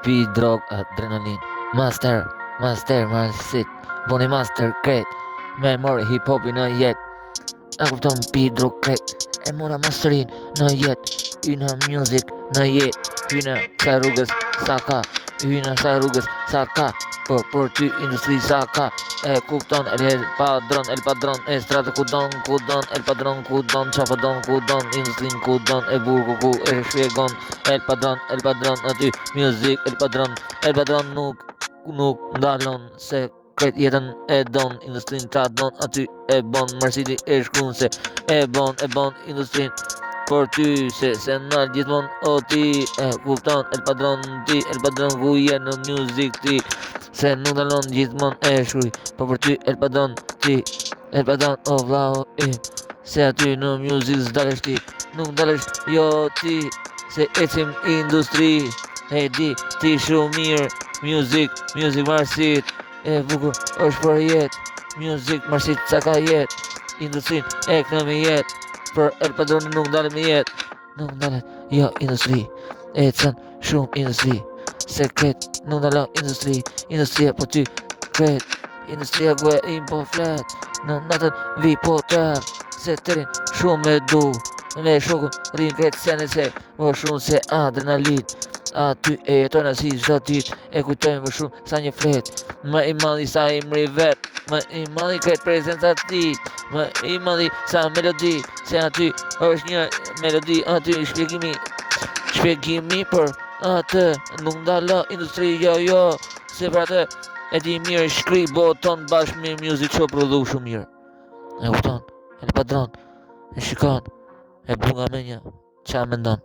pi drog, adrenalin. Master, marsit. Boni master, kret. Me mori hip hopin në jet. A kupton pi drog kret. E mora masterin në jet. Hyna music në jet. Hyna sa rrugës sa ka. Hyna sa rrugës sa ka. Por ty industri sa ka. E kupton el padron e strada ku don el padron qa po don industrin ku don e burgu ku e shpjegon el padron aty music el padron nuk ndalon se kret jetën e don industrin qa don aty e bon Marsili e shkun se e bon industrin por ty se nal gjithmon o ti e kupton el padron ku je në music ti se nuk dalon gjithmon e shkruj po për ty el padron o vlau im se aty në music s'dalesh ti nuk dalesh jo ti se ecim industri e di ti shumë mirë music Marsit e bukur është për jet music Marsit sa ka jet industrin e kënë me jet për el padron nuk dalet me jet nuk dalet jo industri ecën shumë industri se kret nuk dalon industria po ty kret industria ku e im po flet në natën vi po tër se tërin shumë me du me shokun rin kret sene se më shumë se adrenalin aty e jetojnë si çdo dit e kujtojnë më shumë sa një flet më i madhi sa imri vet më i madhi kret prezentativ më i madhi sa melodi se aty është një melodi aty shpjegimi për atë nuk ndalo industri jo se për atë e di mirë shkri boton bashkë me music show prodhu shumë mirë e kupton el padron e shikon e bunga me një qa mendon